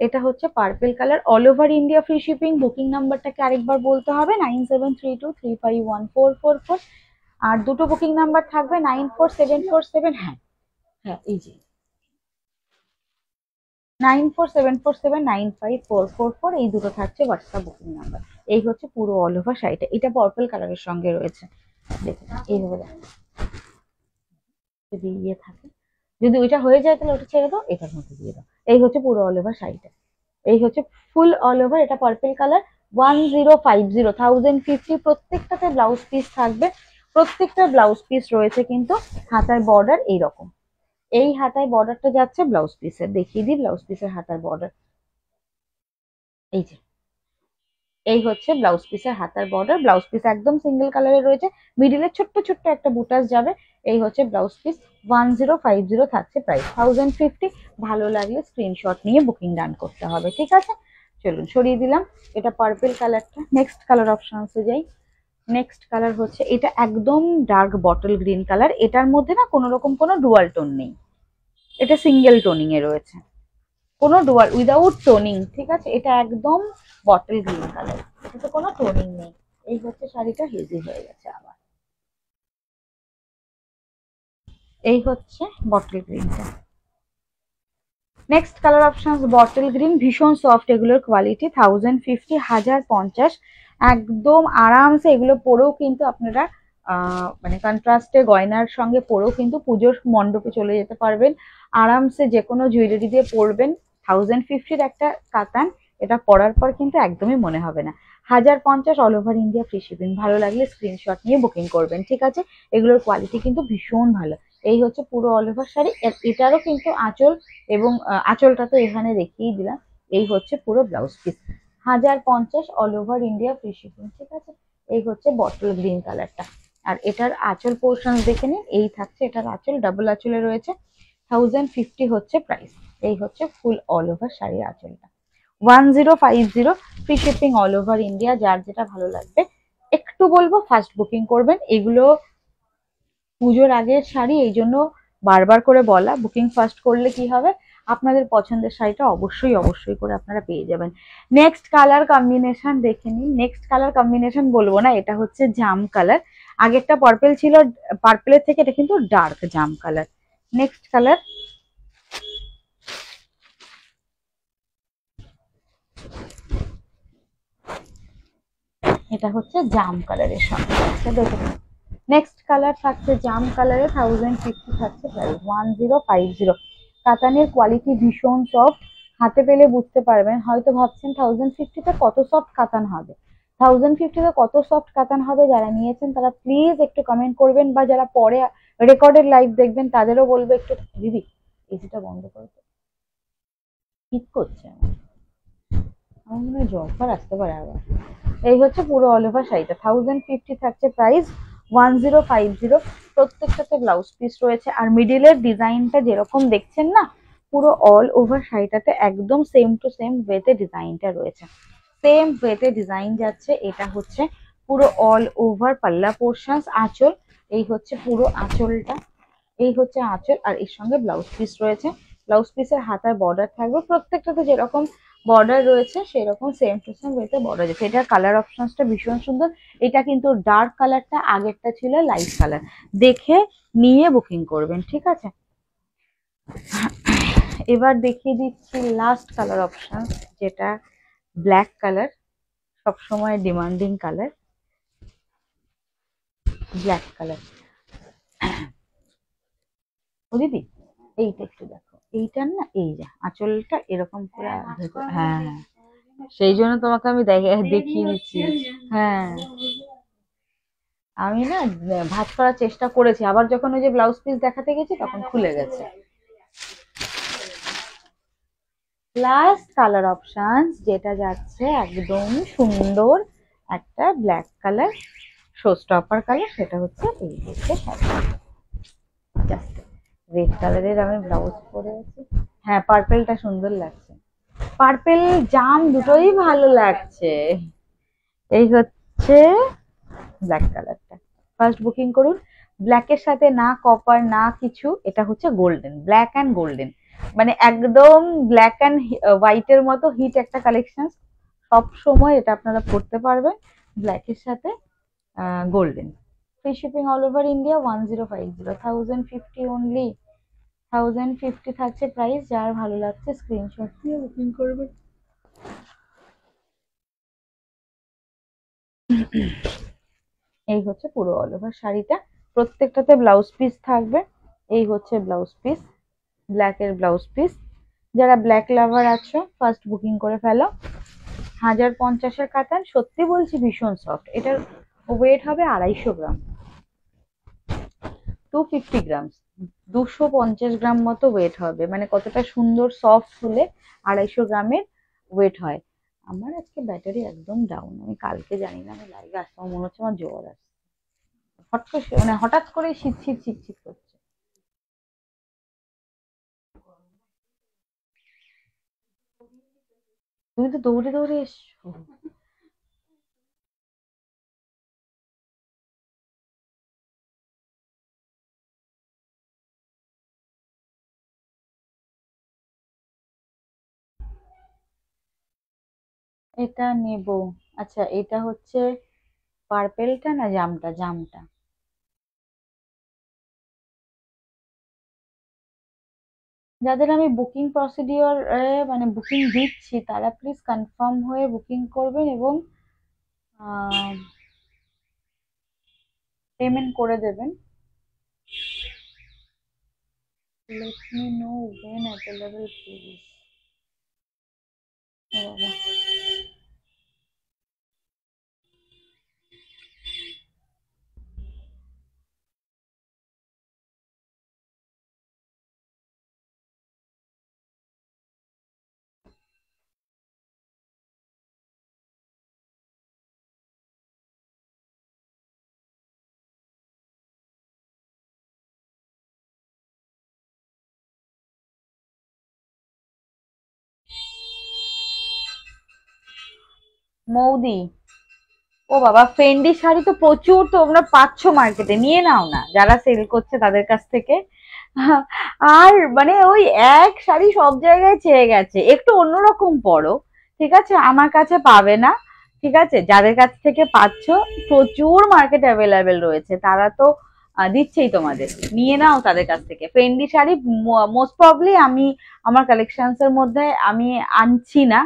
এটা হচ্ছে purple colour, all over India free shipping. Booking নাম্বারটাকে আরেকবার বলতে হবে, 9732351444। আর দুটো বুকিং নাম্বার থাকবে, 94747, হ্যাঁ হ্যাঁ এই যে 9474795444, এই দুটো থাকছে হোয়াটসঅ্যাপ বুকিং নাম্বার। এই হচ্ছে পুরো অল ওভার শাড়িটা, এটা পার্পল কালারের সঙ্গে রয়েছে। দেখুন এইভাবে দেখুন, যদি ইয়ে থাকে, যদি ওইটা হয়ে যায় তাহলে ওটা ছেড়ে দাও, এটার মধ্যে দিয়ে দাও। এই হচ্ছে পুরো অল ওভার শাড়িটা, এই হচ্ছে ফুল অল ওভার। এটা পার্পল কালার। 1050, 1050, প্রত্যেকটাতে ব্লাউজ পিস থাকবে। প্রত্যেকটা ব্লাউজ পিস রয়েছে কিন্তু হাতায় বর্ডার এইরকম, এই হাতায় বর্ডারটা যাচ্ছে ব্লাউজ পিসের, দেখিয়ে দিই ব্লাউজ পিসের হাতার বর্ডার। এই যে এই হচ্ছে ব্লাউজ পিসের হাতার বর্ডার। ব্লাউজ পিস একদম সিঙ্গেল কালারে রয়েছে, মিডিলে ছোট্ট ছোট্ট একটা বুটাস যাবে। এই হচ্ছে ব্লাউজ পিস। 1050 থাকছে প্রাইস, 1050। ভালো লাগলে স্ক্রিনশট নিয়ে বুকিং ডান করতে হবে, ঠিক আছে? চলুন সরিয়ে দিলাম। এটা পার্পল কালারটা। নেক্সট কালার অপশনসে যাই। নেক্সট কালার হচ্ছে এটা একদম ডার্ক বটল গ্রিন কালার। এটার মধ্যে না কোনো রকম কোনো ডুয়াল টোন নেই, এটা সিঙ্গেল টোনিং এ রয়েছে, কোনো ডুয়াল উইদাউট টোনিং, ঠিক আছে? এটা একদম বটল গ্রিন কালার, এটাতে কোনো টোনিং নেই। এই হচ্ছে শাড়িটা, হেজি হয়ে গেছে আবার। এই হচ্ছে বটল গ্রিনটা। Next colour option bottle green, ভীষণ সফট এগুলোর কোয়ালিটি। 1050, 1050 একদম আরামসে এগুলো পরেও কিন্তু আপনারা মানে কন্ট্রাস্টে গয়নার সঙ্গে পরেও কিন্তু পুজোর মণ্ডপে চলে যেতে পারবেন আরামসে, যে কোনো জুয়েলারি দিয়ে পরবেন। 1050 একটা কাতান, এটা পরার পর কিন্তু একদমই মনে হবে না। 1050 all over India free shipping. ভালো লাগলে স্ক্রিনশট নিয়ে বুকিং করবেন, ঠিক আছে? এগুলোর কোয়ালিটি কিন্তু ভীষণ ভালো। এই হচ্ছে পুরো অল ওভার শাড়ি। এটারও কিন্তু আঁচল এবং আঁচলটা তো এখানে দেখিয়ে দিলাম। এই হচ্ছে পুরো blouse piece. 1050 all over India free shipping, ঠিক আছে? এই হচ্ছে বটল গ্রিন কালারটা। আর এটার আঁচল পোর্শন দেখে নিন, এই থাকছে এটার আঁচল, ডাবল আঁচলে রয়েছে। 1050 হচ্ছে প্রাইস। এই হচ্ছে ফুল অল ওভার শাড়ির আঁচলটা। 1050 free shipping all over India. যার যেটা ভালো লাগবে একটু বলবো ফার্স্ট বুকিং করবেন। এগুলো পুজোর আগের শাড়ি, এই জন্য বারবার করে বলা, বুকিং ফার্স্ট করলে কি হবে, আপনাদের পছন্দের শাড়িটা অবশ্যই অবশ্যই করে আপনারা পেয়ে যাবেন। নেক্সট কালার কম্বিনেশন দেখে নিন। নেক্সট কালার কম্বিনেশন বলবো না, এটা হচ্ছে জাম কালার। আগেরটা পার্পেল ছিল, পার্পেলের থেকে এটা কিন্তু ডার্ক জাম কালার। নেক্সট কালার এটা হচ্ছে জাম কালারের সঙ্গে দেখে নিন। নেক্সট কালার থাকছে জাম কালারে, 1050 থাকছে প্রাইস। 1050। কাতানের কোয়ালিটি ভীষণ সফট, হাতে পেলে বুঝতে পারবেন। হয়তো ভাবছেন 1050-তে কত সফট কাতান হবে, 1050-তে কত সফট কাতান হবে। যারা নিয়েছেন তারা প্লিজ একটু কমেন্ট করবেন, বা যারা পরে রেকর্ডেড লাইভ দেখবেন তাদেরও বলবো একটু, দিদি এসিটা বন্ধ করতে, ঠিক করছে আমার মনে হয় জ্বর আসতে পারে আবার। এই হচ্ছে পুরো অল ওভার শাড়িটা। 1050 থাকছে প্রাইস। 1050 প্রত্যেকটাতে ব্লাউজ পিস রয়েছে। আর মিডিলের ডিজাইনটা যেরকম দেখছেন না, পুরো অল ওভার শাড়িটাতে একদম সেম টু সেম ওয়েতে ডিজাইনটা রয়েছে, সেম ওয়েতে ডিজাইন যাচ্ছে। এটা হচ্ছে পুরো অল ওভার পাল্লা পোর্শনস, আঁচল। এই হচ্ছে পুরো আঁচলটা, এই হচ্ছে আঁচল। আর এর সঙ্গে ব্লাউজ পিস রয়েছে। ব্লাউজ পিসের হাতার বর্ডার থাকবে, প্রত্যেকটাতে যেরকম বর্ডার রয়েছে সেরকম সেম টু সেম ওয়েতে বর্ডার রয়েছে। এটার কালার অপশনসটা ভীষণ সুন্দর। এটা কিন্তু ডার্ক কালারটা, আগেরটা ছিল লাইট কালার। দেখে নিয়ে বুকিং করবেন, ঠিক আছে? এবার দেখিয়ে দিচ্ছি লাস্ট কালার অপশন, যেটা ব্ল্যাক কালার, সবসময় ডিমান্ডিং কালার, ব্ল্যাক কালার। ও দিদি এইটা একটু দেখো, এইটার না এই যে আঁচলটা এরকম করে, হ্যাঁ সেই জন্য তোমাকে আমি দেখিয়ে দিচ্ছি। হ্যাঁ আমি না ভাঁজ করার চেষ্টা করেছি, আবার যখন ওই যে ব্লাউজ পিস দেখাতে গেছি তখন খুলে গেছে। লাস্ট কালার অপশন যেটা যাচ্ছে একদম সুন্দর একটা black colour, show stopper colour, সেটা হচ্ছে এই হচ্ছে শাড়ি। জাস্ট রেড কালারের আমি ব্লাউজ পরে আছি। হ্যাঁ পার্পেলটা সুন্দর লাগছে, পার্পেল জাম দুটোই ভালো লাগছে। এই হচ্ছে ব্ল্যাক কালারটা। ফার্স্ট বুকিং করুন। ব্ল্যাকের সাথে না কপার না কিছু, এটা হচ্ছে গোল্ডেন, ব্ল্যাক অ্যান্ড গোল্ডেন, মানে একদম ব্ল্যাক অ্যান্ড হোয়াইটের মতো হিট একটা কালেকশন। সব সময় এটা আপনারা পড়তে পারবেন ব্ল্যাকের সাথে golden. Free shipping all over India. 1050, 1050 only, 1050 থাকছে প্রাইস। যার ভালো লাগছে স্ক্রিনশট দিয়ে বুকিং করবেন। এই হচ্ছে পুরো অল ওভার শাড়িটা, প্রত্যেকটাতে ব্লাউজ পিস থাকবে। এই হচ্ছে ব্লাউজ পিস, ব্ল্যাক এর ব্লাউজ পিস। যারা ব্ল্যাক লাভার আছো ফার্স্ট বুকিং করে ফেলো। 1050-এর কাতান, সত্যি বলছি ভীষণ সফট। এটার ওয়েট হবে 250 গ্রাম, 250 গ্রাম। 250 গ্রাম মতো ওয়েট হবে, মানে কতটা সুন্দর সফট হলে 250 গ্রামের ওয়েট হয়। আমার আজকে ব্যাটারি একদম ডাউন, আমি কালকে জানি না আমি লাইভে আসতে, আমার মনে হচ্ছে আমার জ্বর আসছে, হট করে মানে হঠাৎ করে শীত শীত শীত শীত করছে। তুমি তো দৌড়ে দৌড়ে এসছো। এটা নেব। আচ্ছা, এটা হচ্ছে পার্পেলটা না জামটা? জামটা। যাদের আমি বুকিং প্রসিডিওর মানে বুকিং দিচ্ছি তারা প্লিজ কনফার্ম হয়ে বুকিং করবেন এবং পেমেন্ট করে দেবেন। Let me no when available please। ও বাবা। মৌদি, ও বাবা, ফেন্ডি শাড়ি তো প্রচুর তোমরা পাচ্ছ মার্কেটে, নিয়ে নাও না যারা সেল করছে তাদের কাছ থেকে। আর মানে ওই এক শাড়ি সব জায়গায় ছেয়ে গেছে, একটু অন্যরকম পরো, ঠিক আছে? আমার কাছে পাবে না, ঠিক আছে? যাদের কাছ থেকে পাচ্ছ প্রচুর মার্কেট অ্যাভেলেবেল রয়েছে, তারা তো দিচ্ছেই তোমাদের, নিয়ে নাও তাদের কাছ থেকে। ফেন্ডি শাড়ি মোস্ট প্রবলি আমি আমার কালেকশনস এর মধ্যে আমি আনছি না,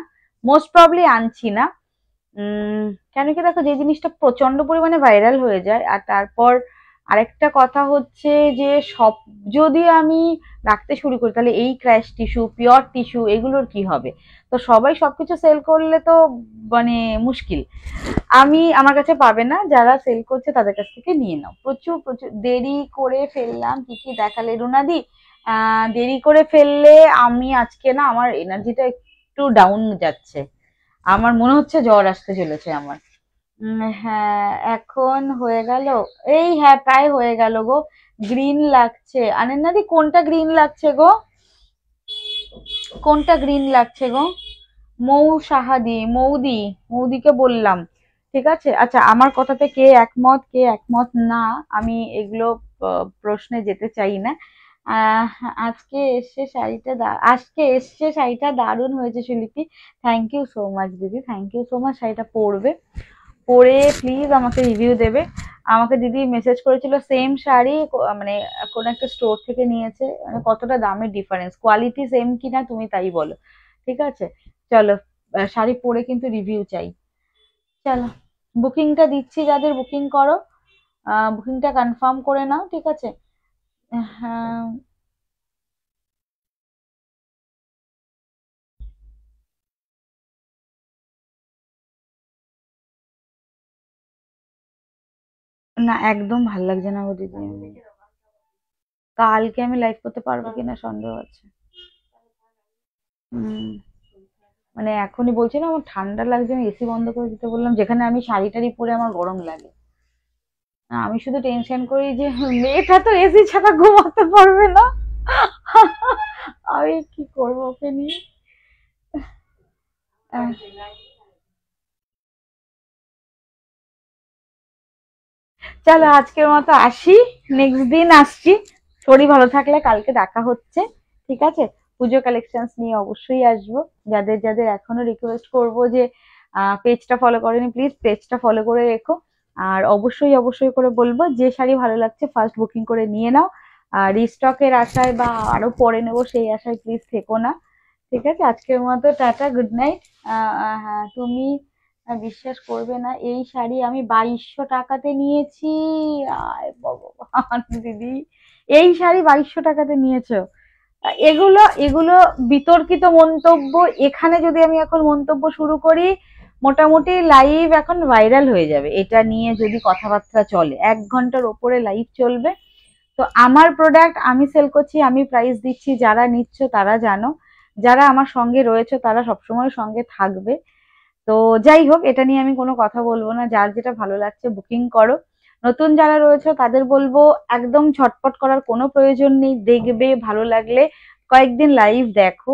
মোস্ট প্রবলি আনছি না। কেন কি দেখো, যে জিনিসটা প্রচন্ড পরিমাণে ভাইরাল হয়ে যায়, আর তারপর আরেকটা কথা হচ্ছে যে সব যদি আমি রাখতে শুরু করি তাহলে এই ক্র্যাশ টিস্যু, পিওর টিস্যু, এগুলোর কি হবে? তো সবাই সবকিছু সেল করলে তো মানে মুশকিল। আমি আমার কাছে পাবে না, যারা সেল করছে তাদের কাছ থেকে নিয়ে নাও। প্রচুর প্রচুর দেরি করে ফেললাম, কি কি দেখালে রুনাদি? দেরি করে ফেললে আমি আজকে না, আমার এনার্জিটা একটু ডাউন যাচ্ছে, আমার মনে হচ্ছে জ্বর আসতে চলেছে আমার। হ্যাঁ, এখন হয়ে গেল। এই হ্যাঁ, প্রায় হয়ে গেল গো। গ্রিন লাগছে আনেন্নাদি, কোনটা গ্রিন লাগছে গো? কোনটা গ্রিন লাগছে গো? মৌ সাহাদি, মৌদি, মৌদিকে বললাম, ঠিক আছে? আচ্ছা, আমার কথাতে কে একমত কে একমত না, আমি এগুলো প্রশ্নে যেতে চাই না। আহ আজকে এসছে শাড়িটা দারুণ হয়েছে সুলিপি। থ্যাংক ইউ সো মাচ দিদি, থ্যাংক ইউ সো মাচ। শাড়িটা পরবে, পরে প্লিজ আমাকে রিভিউ দেবে। আমাকে দিদি মেসেজ করেছিল সেম শাড়ি, মানে কোন একটা স্টোর থেকে নিয়েছে, মানে কতটা দামের ডিফারেন্স, কোয়ালিটি সেম কিনা তুমি তাই বলো, ঠিক আছে? চলো, শাড়ি পরে কিন্তু রিভিউ চাই। চলো, বুকিংটা দিচ্ছি, যাদের বুকিং করো বুকিংটা কনফার্ম করে নাও, ঠিক আছে? হ্যাঁ, না একদম ভাল লাগছে না গো দিদি, কালকে আমি লাইভ করতে পারবো কিনা সন্দেহ আছে। হুম, মানে এখনই বলছি না, আমার ঠান্ডা লাগছে, আমি এসি বন্ধ করে দিতে বললাম, যেখানে আমি শাড়ি টাড়ি পরে আমার গরম লাগে। আমি শুধু টেনশন করি যে মেয়েটা তো এসি ছাড়া ঘুমাতে পারবে না, আমি কি করবো ওকে নিয়ে। আহ, চলো আজকের মতো আসি, নেক্সট দিন আসছি, শরীর ভালো থাকলে কালকে দেখা হচ্ছে, ঠিক আছে? পুজো কালেকশনস নিয়ে অবশ্যই আসবো। যাদের যাদের এখনো রিকোয়েস্ট করবো যে পেজটা ফলো করেনি, প্লিজ পেজটা ফলো করে রেখো। আর অবশ্যই অবশ্যই করে বলবো, যে শাড়ি ভালো লাগছে ফার্স্ট বুকিং করে নিয়ে নাও, আর রিস্টকের আশায় বা আরো পরে নেবো সেই আশায় প্লিজ থেকো না, ঠিক আছে? আজকের মতো টাটা, গুড নাইট। হ্যাঁ, তুমি বিশ্বাস করবে না, এই শাড়ি আমি 2200 টাকাতে নিয়েছি। আয় ভগবান দিদি, এই শাড়ি 2200 টাকাতে নিয়েছো? এগুলো এগুলো বিতর্কিত মন্তব্য, এখানে যদি আমি এখন মন্তব্য শুরু করি, মোটামুটি লাইভ এখন ভাইরাল হয়ে যাবে, এটা নিয়ে যদি কথাবার্তা চলে 1 ঘন্টার ওপরে লাইভ চলবে। তো আমার প্রোডাক্ট আমি সেল করছি, আমি প্রাইস দিচ্ছি, যারা নিচ্ছ তারা জানো, যারা আমার সঙ্গে রয়েছে তারা সবসময় সঙ্গে থাকবে। তো যাই হোক, এটা নিয়ে আমি কোনো কথা বলবো না, যার যেটা ভালো লাগছে বুকিং করো। নতুন যারা রয়েছে তাদের বলবো একদম ছটপট করার কোনো প্রয়োজন নেই, দেখবে ভালো লাগলে কয়েকদিন লাইভ দেখো,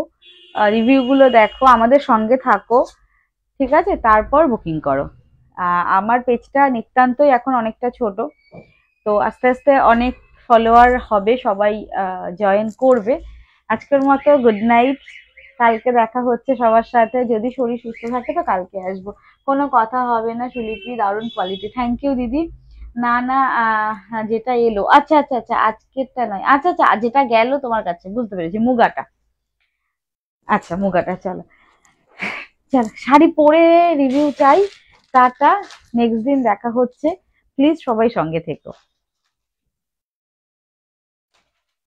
রিভিউ গুলো দেখো, আমাদের সঙ্গে থাকো, ঠিক আছে, তারপর বুকিং করো। আমার পেজটা নিতান্তই এখন অনেকটা ছোট, তো আস্তে আস্তে অনেক ফলোয়ার হবে, সবাই জয়েন করবে। আজকের মতো গুড নাইট, কালকে দেখা হচ্ছে সবার সাথে, যদি শরীর সুস্থ থাকে তো কালকে আসবো, কোনো কথা হবে না। সুলিপি দারুণ কোয়ালিটি, থ্যাংক ইউ দিদি। না না, যেটা এলো, আচ্ছা আচ্ছা আচ্ছা, আজকেরটা নয়, আচ্ছা আচ্ছা, যেটা গেল তোমার কাছে, বুঝতে পেরেছি, মুগাটা। আচ্ছা মুগাটা, চলো চলো, শাড়ি পরে রিভিউ চাই। টাটা, নেক্সট দিন দেখা হচ্ছে, প্লিজ সবাই সঙ্গে থেকো।